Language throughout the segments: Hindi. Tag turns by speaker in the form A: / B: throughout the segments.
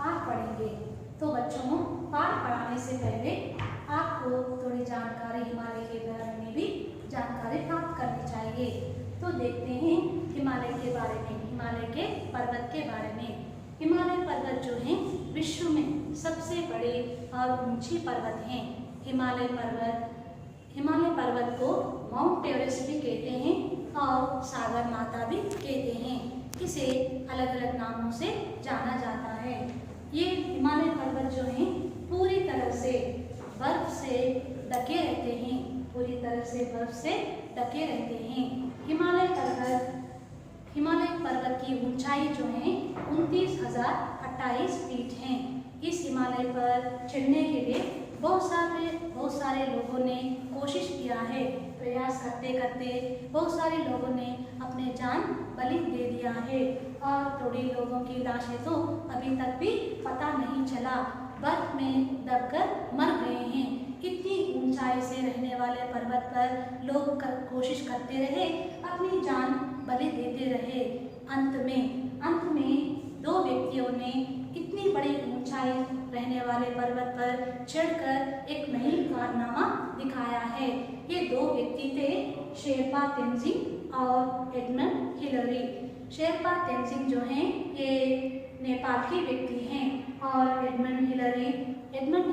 A: पाठ पढ़ेंगे। तो बच्चों, पाठ पढ़ाने से पहले आपको थोड़ी जानकारी हिमालय के बारे में भी जानकारी प्राप्त करनी चाहिए। तो देखते हैं हिमालय के बारे में, हिमालय के पर्वत के बारे में। हिमालय पर्वत जो हैं विश्व में सबसे बड़े और ऊंची पर्वत हैं। हिमालय पर्वत को माउंट एवरेस्ट भी कहते हैं और सागर माता भी कहते हैं। इसे अलग अलग नामों से जाना जाता है। ये हिमालय पर्वत जो हैं पूरी तरह से बर्फ से ढके रहते हैं, पूरी तरह से बर्फ से ढके रहते हैं। हिमालय पर्वत की ऊंचाई जो है 29,028 फीट है। इस हिमालय पर चढ़ने के लिए बहुत सारे लोगों ने कोशिश किया है। प्रयास करते करते बहुत सारे लोगों ने अपने जान बलि दे दिया है और थोड़ी लोगों की लाशें तो अभी तक भी पता नहीं चला, बर्फ में दबकर मर गए हैं। इतनी ऊंचाई से रहने वाले पर्वत पर लोग कोशिश करते रहे, अपनी जान बलि देते रहे। अंत में 2 व्यक्तियों ने इतनी बड़ी ऊंचाई रहने वाले पर्वत पर चढ़कर एक नई कारनामा दिखाया है। ये 2 व्यक्ति थे, शेरपा तेंजिंग और एडमंड हिलरी। शेरपा तेंजिंग जो हैं ये नेपाल के व्यक्ति हैं और एडमंड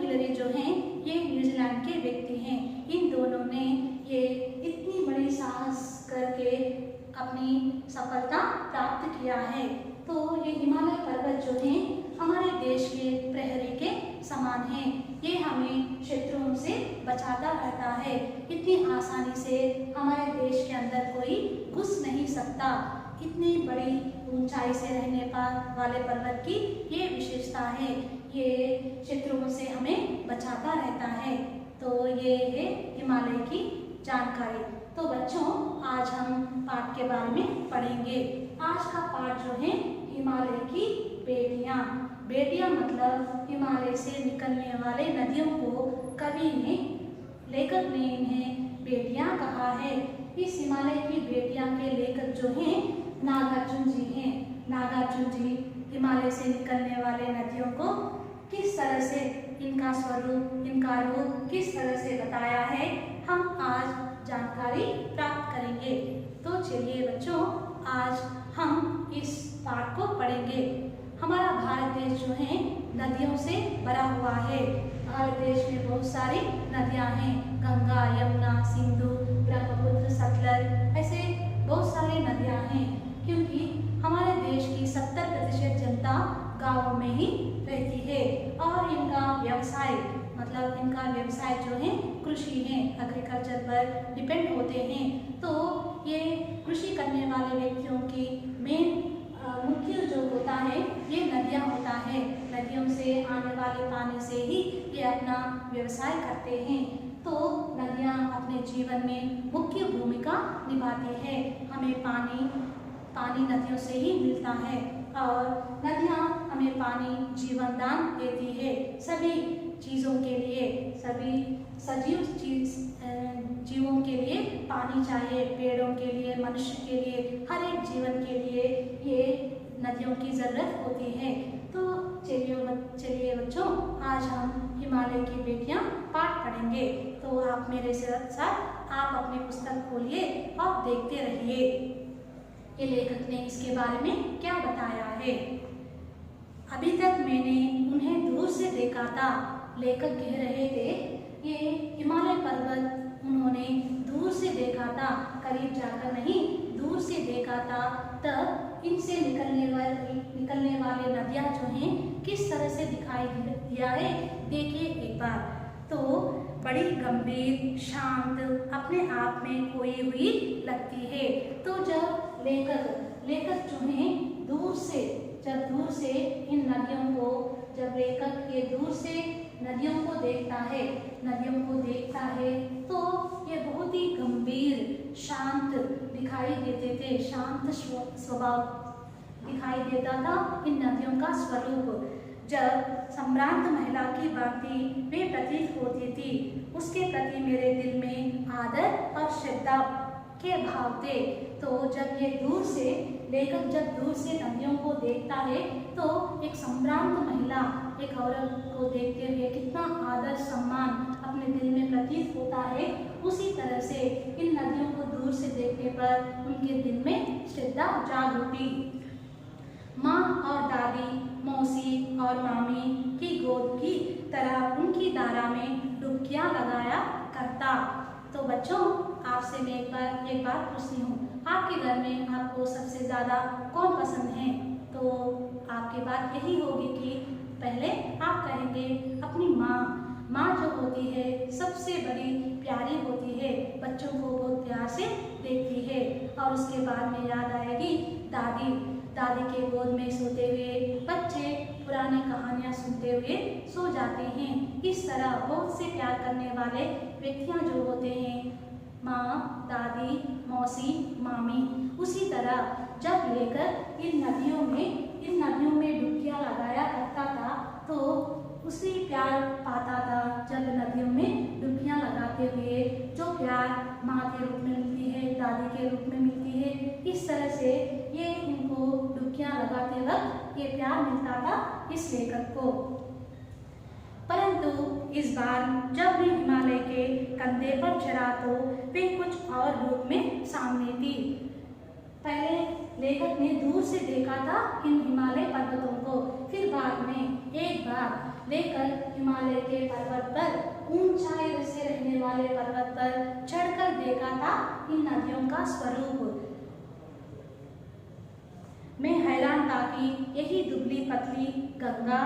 A: हिलरी जो हैं ये न्यूजीलैंड के व्यक्ति हैं। इन दोनों ने ये इतनी बड़ी साहस करके अपनी सफलता प्राप्त किया है। तो ये हिमालय पर्वत जो हैं हमारे देश के प्रहरी के समान हैं। ये हमें शत्रुओं से बचाता रहता है। इतनी आसानी से हमारे देश के अंदर कोई घुस नहीं सकता। इतनी बड़ी ऊंचाई से रहने वाले पर्वत की ये विशेषता है, ये शत्रुओं से हमें बचाता रहता है। तो ये है हिमालय की जानकारी। तो बच्चों, आज हम पाठ के बारे में पढ़ेंगे। आज का पाठ जो है हिमालय की बेटियां। बेटियां मतलब हिमालय से निकलने वाले नदियों को कवि ने, लेखक ने इन्हें बेटियां कहा है। इस हिमालय की बेटियां के लेखक जो हैं नागार्जुन जी हैं। नागार्जुन जी हिमालय से निकलने वाले नदियों को किस तरह से, इनका स्वरूप, इनका रूप किस तरह से बताया है, हम आज जानकारी प्राप्त करेंगे। तो चलिए बच्चों, आज हम इस पाठ को पढ़ेंगे। हमारा भारत देश जो है नदियों से भरा हुआ है। भारत देश में बहुत सारी नदियां हैं, गंगा, यमुना, सिंधु, ब्रह्मपुत्र, सतलज, ऐसे बहुत सारी नदियां हैं। क्योंकि हमारे देश की 70% जनता गाँव में ही रहती है और इनका व्यवसाय जो है कृषि है, एग्रीकल्चर पर डिपेंड होते हैं। तो ये कृषि करने वाले व्यक्तियों की मुख्य जो होता है ये नदियाँ होता है। नदियों से आने वाले पानी से ही ये अपना व्यवसाय करते हैं। तो नदियाँ अपने जीवन में मुख्य भूमिका निभाती है। हमें पानी नदियों से ही मिलता है और नदियाँ हमें पानी जीवन दान देती है। सभी चीज़ों के लिए, सभी सजीव जीवों के लिए पानी चाहिए, पेड़ों के लिए, मनुष्य के लिए, हर एक जीवन के लिए ये नदियों की ज़रूरत होती है। तो चलिए बच्चों, आज हम हिमालय की बेटियां पाठ पढ़ेंगे। तो आप मेरे साथ आप अपनी पुस्तक खोलिए और देखते रहिए कि लेखक ने इसके बारे में क्या बताया है। अभी तक मैंने उन्हें दूर से देखा था, लेखक कह रहे थे ये हिमालय पर्वत उन्होंने दूर से देखा था, करीब जाकर नहीं, दूर से देखा था। तब इनसे निकलने वाले नदियाँ जो हैं किस तरह से दिखाई दिया है, देखिए एक बार। तो बड़ी गंभीर, शांत, अपने आप में खोई हुई लगती है। तो जब लेखक जो है दूर से इन नदियों को, जब लेखक ये दूर से नदियों को देखता है तो ये बहुत ही गंभीर, शांत दिखाई देते थे। शांत स्वभाव दिखाई देता था इन नदियों का स्वरूप। जब सम्रांत महिला की भांति वे प्रतीत होती थी, उसके प्रति मेरे दिल में आदर और श्रद्धा के भाव थे। तो जब ये दूर से लेखक जब दूर से नदियों को देखता है तो एक संभ्रांत महिला एक औरत को देखते हुए कितना आदर सम्मान अपने दिल में प्रतीत होता है, उसी तरह से इन नदियों को दूर से देखने पर उनके दिल में श्रद्धा जाग उठी। माँ और दादी, मौसी और मामी की गोद की तरह उनकी धारा में डुबकियां लगाया करता। तो बच्चों, आपसे मैं एक बात पूछती हूँ, आपके घर में आपको सबसे ज़्यादा कौन पसंद है? तो आपकी बात यही होगी कि पहले आप कहेंगे अपनी माँ। माँ जो होती है सबसे बड़ी प्यारी होती है, बच्चों को बहुत प्यार से देखती है। और उसके बाद में याद आएगी दादी। दादी के गोद में सोते हुए बच्चे पुरानी कहानियाँ सुनते हुए सो जाते हैं। इस तरह बहुत से प्यार करने वाले व्यक्तियाँ जो होते हैं, माँ, दादी, मौसी, मामी, उसी तरह जब लेकर इन नदियों में डुबकियाँ लगाया करता था तो उसी प्यार पाता था। जब नदियों में डुबकियाँ लगाते हुए जो प्यार माँ के रूप में मिलती है, दादी के रूप में मिलती है, इस तरह से ये इनको डुबकियाँ लगाते वक्त ये प्यार मिलता था इस लेखक को। परंतु इस बार जब वे हिमालय के कंधे पर चढ़ा तो वे कुछ और रूप में सामने थी। पहले लेखक ने दूर से देखा था इन हिमालय पर्वतों को, फिर बाद में एक बार लेकर हिमालय के पर्वत पर, ऊंचाई से रहने वाले पर्वत पर चढ़कर देखा था इन नदियों का स्वरूप। मैं हैरान था कि यही दुबली पतली गंगा,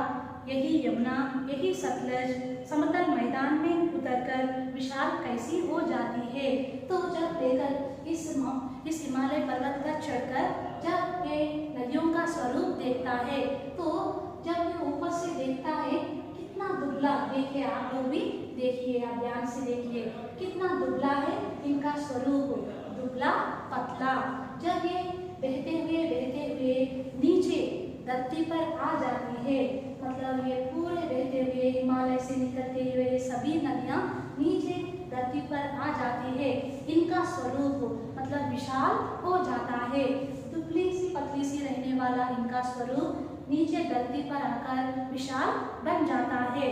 A: यही यमुना, यही सतलज समतल मैदान में उतरकर विशाल कैसी हो जाती है। तो जब लेखक इस हिमालय पर्वत पर चढ़कर जब ये नदियों का स्वरूप देखता है तो जब ये ऊपर से देखता है कितना दुबला, देखिए आप लोग भी देखिए, आप ध्यान से देखिए कितना दुबला है इनका स्वरूप, दुबला पतला। जब ये बहते हुए नीचे धरती पर आ जाती है, मतलब ये पूरे बहते हुए हिमालय से निकलते हुए सभी नदियाँ नीचे धरती पर आ जाती है, इनका स्वरूप मतलब विशाल हो जाता है। दुबली सी पतली सी रहने वाला इनका स्वरूप नीचे धरती पर आकर विशाल बन जाता है।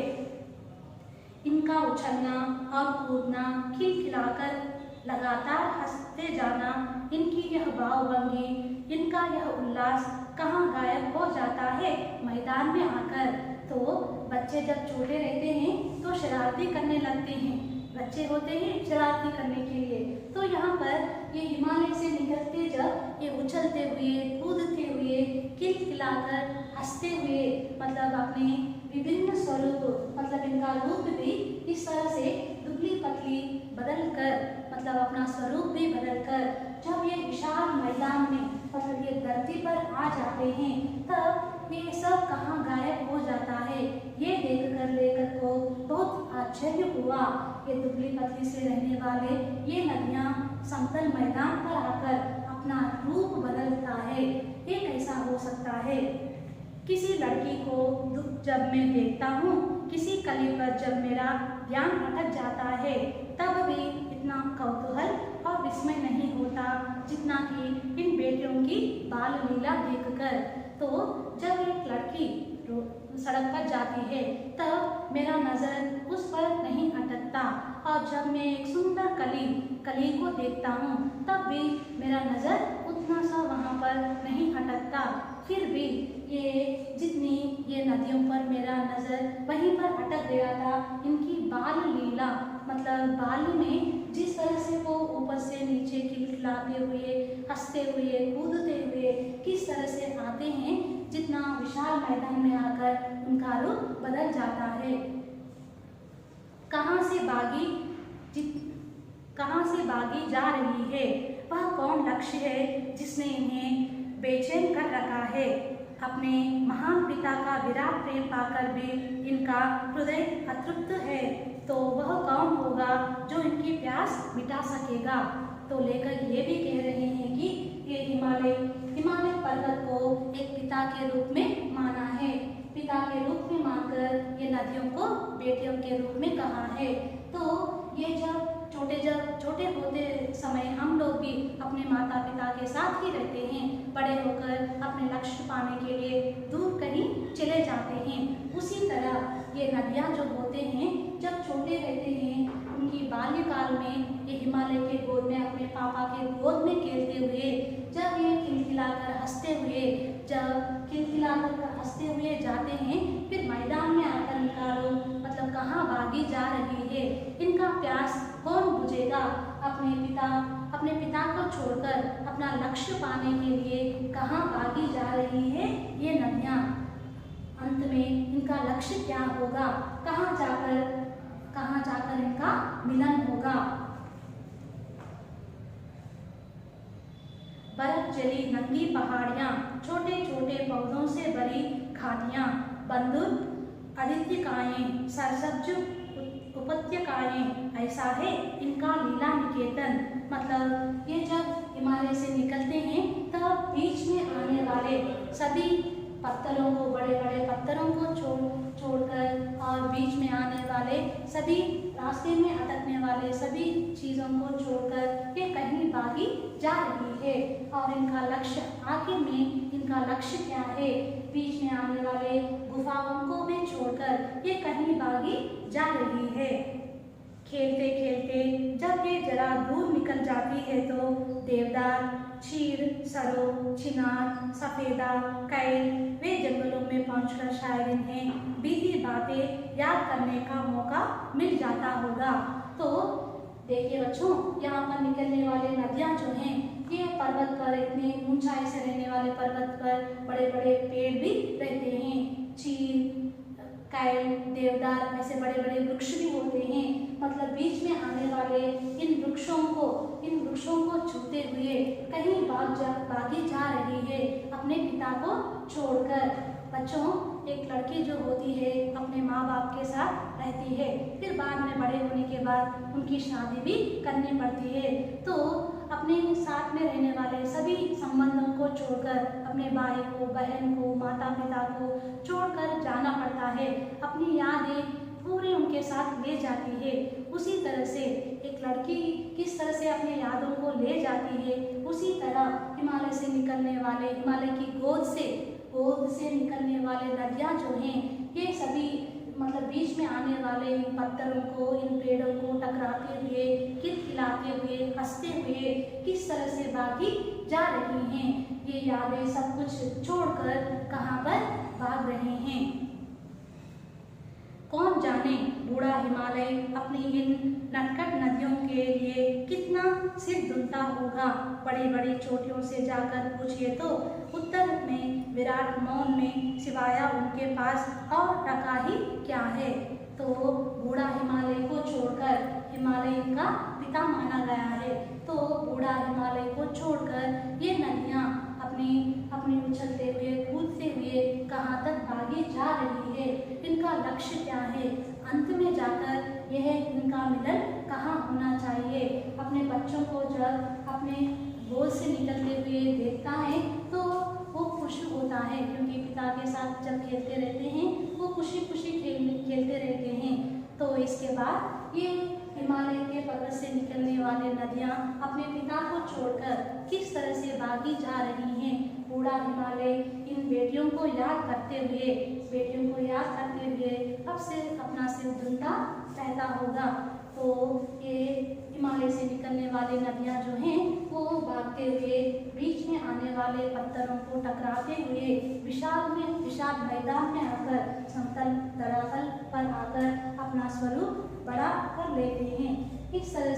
A: इनका उछलना और कूदना, खिलखिलाकर लगातार हंसते जाना, इनकी यह भावभंगी, इनका यह उल्लास कहाँ गायब हो जाता है मैदान में आकर। तो बच्चे जब छोटे रहते हैं तो शरारती करने लगते हैं, बच्चे होते हैं शरारती करने के लिए। तो यहाँ पर ये हिमालय से निकलते जब ये उछलते हुए, कूदते हुए, खिलखिलाकर हंसते हुए, मतलब अपने विभिन्न स्वरूप, मतलब इनका रूप भी इस तरह से दुबली पतली बदल कर, मतलब अपना स्वरूप भी बदल कर जब ये विशाल मैदान में, मतलब ये धरती पर आ जाते हैं, तब ये सब कहाँ गायब हो जाता है। ये देखकर लेखक को बहुत आश्चर्य हुआ। ये दुबली पतली से रहने वाले ये नदियाँ समतल मैदान पर आकर अपना रूप बदलता है, ये कैसा हो सकता है। किसी लड़की को जब मैं देखता हूँ, किसी कली पर जब मेरा ध्यान भटक जाता है, तब भी इतना कौतूहल और विस्मय नहीं होता जितना कि इन बेटियों की बाल लीला देखकर। तो जब एक लड़की सड़क पर जाती है तब मेरा नज़र उस पर नहीं अटकता, और जब मैं एक सुंदर कली को देखता हूँ तब भी मेरा नज़र उतना सा वहाँ पर नहीं अटकता। फिर भी ये नदियों पर मेरा नज़र वहीं पर अटक गया था। इनकी बाल लीला, मतलब बाल में जिस तरह से वो ऊपर से नीचे खिलखिलाते हुए, हंसते हुए, कूदते हुए किस तरह से आते हैं, जितना विशाल मैदान में आकर उनका रूप बदल जाता है। कहाँ से बागी जा रही है, वह कौन लक्ष्य है जिसने इन्हें बेचैन कर रखा है। अपने महान पिता का विराट प्रेम पाकर भी इनका हृदय अतृप्त है, तो वह कौन होगा जो इनकी प्यास मिटा सकेगा। तो लेखक ये भी कह रहे हैं कि ये हिमालय पर्वत को एक पिता के रूप में माना है, पिता के रूप में मानकर ये नदियों को बेटियों के रूप में कहा है। तो ये जब जब छोटे होते समय हम लोग भी अपने माता पिता के साथ ही रहते हैं, बड़े होकर अपने लक्ष्य पाने के लिए दूर कहीं चले जाते हैं। उसी तरह ये नदियाँ जो होते हैं, जब छोटे रहते हैं, उनकी बाल्यकाल में ये हिमालय के गोद में अपने पापा के गोद में खेलते हुए, जब ये खिलखिलाकर हंसते हुए जाते हैं, फिर मैदान में आकर निकालो, मतलब कहाँ भागी जा रही है, इनका प्यास कौन बुझेगा। अपने पिता को छोड़कर अपना लक्ष्य पाने के लिए कहाँ भागी जा रही है ये नदियाँ। अंत में इनका लक्ष्य क्या होगा, कहाँ जाकर इनका मिलन होगा। बर्फ जली नंगी पहाड़ियाँ, छोटे छोटे पौधों से भरी घाटियाँ, बंधुर आदित्यकाएँ, सरसब्ज उपत्यकाएँ, ऐसा है इनका लीला निकेतन। मतलब ये जब हिमालय से निकलते हैं तब बीच में आने वाले सभी पत्थरों को, बड़े बड़े पत्थरों को छोड़कर और बीच में आने वाले सभी, रास्ते में अटकने वाले सभी चीज़ों को छोड़कर ये कहीं भागी जा रही है। और इनका लक्ष्य, आखिर में इनका लक्ष्य क्या है, बीच में आने वाले गुफाओं को भी छोड़कर ये कहीं भागी जा रही है। खेलते खेलते जब ये जरा दूर निकल जाती है तो देवदार, चीड़, सरो, चिनार, सफेदा, कैल वे जंगलों में पहुंचकर शायद इन्हें बीती बातें याद करने का मौका मिल जाता होगा। तो देखिए बच्चों, यहाँ पर निकलने वाले नदियाँ जो हैं, ये पर्वत पर, इतनी ऊंचाई से रहने वाले पर्वत पर बड़े बड़े पेड़ भी रहते हैं। चीड़, कैल, देवदार ऐसे बड़े बड़े वृक्ष भी होते हैं। मतलब बीच में आने वाले इन वृक्षों को छूते हुए कहीं भागी जा रही है अपने पिता को छोड़कर। बच्चों, एक लड़की जो होती है अपने माँ बाप के साथ रहती है, फिर बाद में बड़े होने के बाद उनकी शादी भी करनी पड़ती है, तो अपने साथ में रहने वाले सभी संबंधों को छोड़कर, अपने भाई को, बहन को, माता पिता को छोड़कर जाना पड़ता है। अपनी यादें पूरे उनके साथ ले जाती है। उसी तरह से एक लड़की किस तरह से अपने यादों को ले जाती है, उसी तरह हिमालय से निकलने वाले, हिमालय की गोद से निकलने वाले नदियाँ जो हैं, ये सभी मतलब बीच में आने वाले इन पत्थरों को, इन पेड़ों को टकराते हुए, खिलखिलाते हुए, हंसते हुए किस तरह से भागी जा रही हैं। ये यादें सब कुछ छोड़कर कहाँ पर भाग रहे हैं। कौन जाने बूढ़ा हिमालय अपनी इन नटखट नदियों के लिए कितना सिर धुनता होगा। बड़ी बड़ी चोटियों से जाकर पूछिए तो उत्तर में विराट मौन में सिवाया उनके पास और रखा ही क्या है। तो बूढ़ा हिमालय को छोड़कर, हिमालय का पिता माना गया है, तो बूढ़ा हिमालय को छोड़कर ये नदियाँ अपनी उछलते हुए, कूदते हुए कहाँ तक भागी जा रही है। इनका लक्ष्य क्या है, अंत में जाकर यह इनका मिलन कहाँ होना चाहिए। अपने बच्चों को जब अपने गोद से निकलते हुए देखता है तो वो खुश होता है, क्योंकि पिता के साथ जब खेलते रहते हैं वो खुशी खुशी खेलते रहते हैं। तो इसके बाद ये हिमालय के पर्वत से निकलने वाले नदियाँ अपने पिता को छोड़कर किस तरह से भागी जा रही हैं। बूढ़ा हिमालय इन बेटियों को याद करते हुए अब से अपना सिर धुनता रहता होगा। तो ये हिमालय से निकलने वाली नदियाँ जो हैं वो भागते हुए बीच में आने वाले पत्थरों को टकराते हुए विशाल मैदान में आकर, समतल धरातल पर आकर अपना स्वरूप बड़ा कर लेते हैं। इस तरह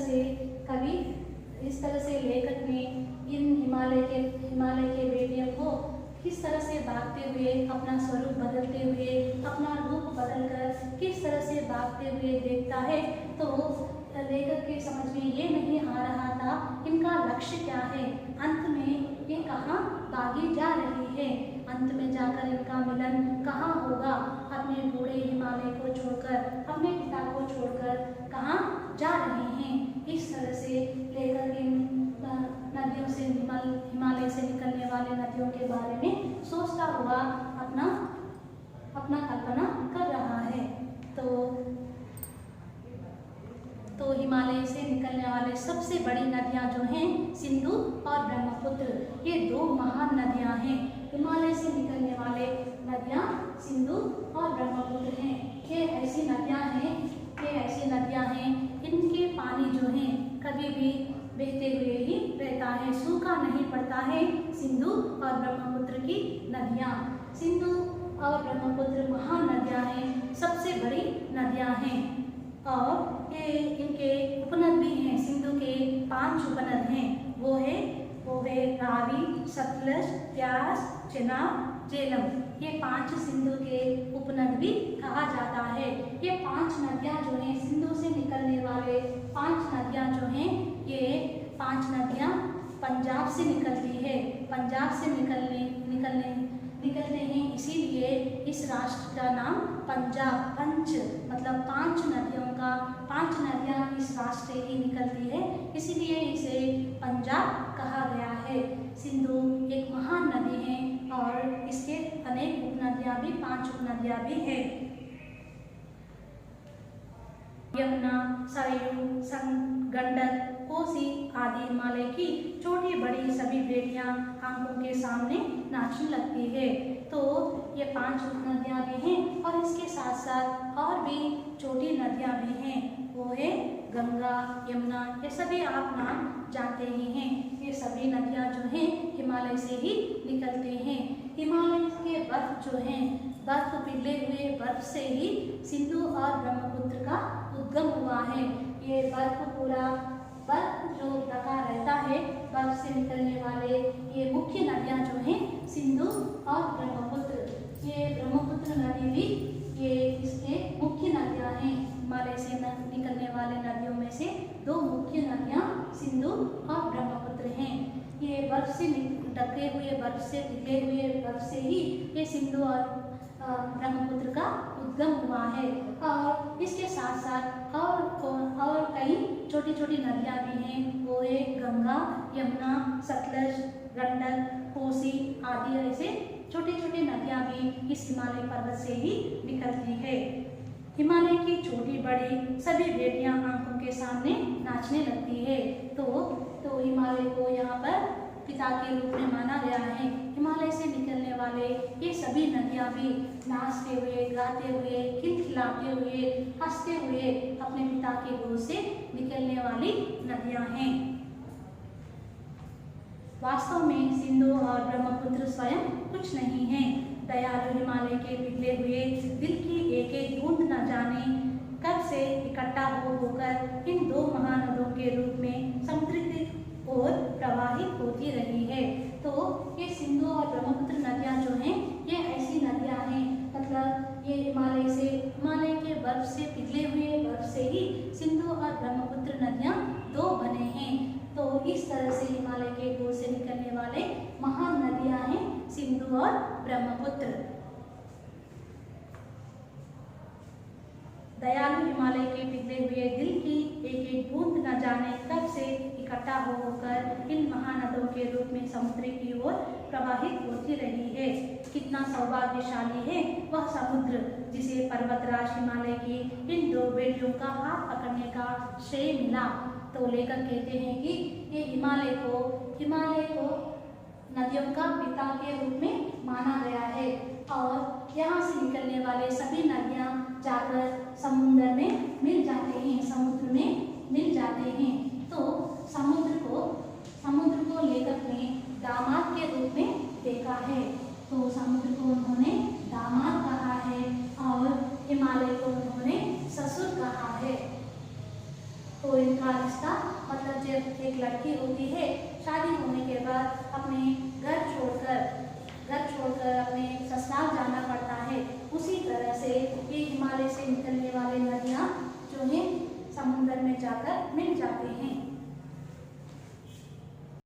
A: से लेखक ने इन हिमालय के बेटियों को किस तरह से भागते हुए, अपना स्वरूप बदलते हुए, अपना रूप बदलकर किस तरह से भागते हुए देखता है। तो लेखक के समझ में ये नहीं आ रहा था इनका लक्ष्य क्या है, अंत में ये कहाँ भागी जा रही है, अंत में जाकर इनका मिलन कहाँ होगा। अपने बूढ़े हिमालय को छोड़कर, अपने पिता को छोड़कर कहाँ जा रहे हैं। इस तरह से लेखक इन नदियों से, हिमालय से निकलने वाले नदियों के बारे में सोचता हुआ अपना कल्पना कर रहा है। तो तो हिमालय से निकलने वाले सबसे बड़ी नदियां जो हैं सिंधु और ब्रह्मपुत्र, ये दो महान नदियां हैं। हिमालय से निकलने वाले नदियां सिंधु और ब्रह्मपुत्र हैं। ये ऐसी नदियां हैं इनके पानी जो हैं कभी भी बहते हुए ही रहता है, सूखा नहीं पड़ता है। सिंधु और ब्रह्मपुत्र की नदियां, सिंधु और ब्रह्मपुत्र महान नदियां हैं, सबसे बड़ी नदियां हैं। और ये इनके उपनद भी हैं। सिंधु के 5 उपनद हैं, वो है रावी, सतलज, ब्यास, चेनाब, झेलम। ये 5 सिंधु के उपनद भी कहा जाता है। ये 5 नदियां जो हैं सिंधु से निकलने वाले 5 नदियां जो हैं, ये 5 नदियां पंजाब से निकलती है। पंजाब से निकलते हैं, इसीलिए इस राष्ट्र का नाम पंजाब, पंच मतलब 5 नदियों का, 5 नदियां इस राष्ट्र से ही निकलती है, इसीलिए इसे पंजाब कहा गया है। सिंधु एक महान नदी है और इसके अनेक उपनदियां भी, 5 उपनदियां भी है। यमुना, सरयू, गंडक, कोसी आदि हिमालय की छोटी बड़ी सभी बेटियां आंखों के सामने नाचने लगती है। तो ये 5 उपनदियां भी हैं और इसके साथ साथ और भी छोटी नदियां भी हैं, वो है गंगा, यमुना, ये सभी आप नाम जानते ही हैं। ये सभी नदियां जो हैं हिमालय से ही निकलते हैं। हिमालय के बर्फ जो हैं, बर्फ पिघले हुए बर्फ से ही सिंधु और ब्रह्मपुत्र का उद्गम हुआ है। ये बर्फ जो ढका रहता है, बर्फ से निकलने वाले ये मुख्य नदियां जो हैं सिंधु और ब्रह्मपुत्र। ये ब्रह्मपुत्र नदी भी ये इसके मुख्य नदियां हैं। हिमालय से निकलने वाले नदियों में से 2 मुख्य नदियां सिंधु और ब्रह्मपुत्र हैं। ये बर्फ से ढके हुए, बर्फ से पिघले हुए बर्फ से ही ये सिंधु और ब्रह्मपुत्र का उद्गम हुआ है। और इसके साथ साथ और कई छोटी छोटी नदियां भी हैं, वो है गंगा, यमुना, सतलज, गंडक, कोसी आदि। ऐसे छोटी छोटी नदियां भी इस हिमालय पर्वत से ही निकलती है। हिमालय की छोटी बड़ी सभी बेटियां आंखों के सामने नाचने लगती है। तो हिमालय को यहाँ पर पिता के रूप में माना गया है। हिमालय से निकलने वाले ये सभी नदियां भी नाचते हुए, गाते हुए, खिलखिलाते हुए, हंसते हुए अपने पिता के गोद से निकलने वाली नदियां हैं। वास्तव में सिंधु और ब्रह्मपुत्र स्वयं कुछ नहीं है। दयालु हिमालय के पिघले हुए दिल की एक एक बूंद न जाने कब से इकट्ठा होकर इन 2 महानदों के रूप में समुद्र की ओर प्रवाहित होती रही है। तो ये सिंधु और ब्रह्मपुत्र नदियां जो हैं, ये ऐसी नदियां हैं, मतलब ये हिमालय के बर्फ से पिघले हुए बर्फ से ही सिंधु और ब्रह्मपुत्र नदियां 2 बने हैं। तो इस तरह से हिमालय के गोद से निकलने वाले महान नदियां हैं सिंधु और ब्रह्मपुत्र। दयालु हिमालय के पिघले हुए दिल की एक एक बूंद न जाने कब से इकट्ठा होकर इन महानदों के रूप में समुद्र की ओर प्रवाहित होती रही है। कितना सौभाग्यशाली है वह समुद्र जिसे पर्वतराज हिमालय की इन 2 बेटियों का हाथ पकड़ने का श्रेय मिला। तो लेखक कहते हैं कि ये हिमालय को नदियों का पिता के रूप में माना गया है और यहाँ से निकलने वाले सभी नदियाँ जाकर समुद्र में मिल जाते हैं। तो समुद्र को लेखक ने दामाद के रूप में देखा है। तो समुद्र को उन्होंने दामाद कहा है और हिमालय को उन्होंने ससुर कहा है। तो इनका रिश्ता मतलब जब एक लड़की होती है, शादी होने के बाद अपने घर छोड़कर अपने ससुराल जाना पड़ता है, उसी तरह से ये हिमालय से निकलने वाले नदियाँ जो हैं समुद्र में जाकर मिल जाते हैं।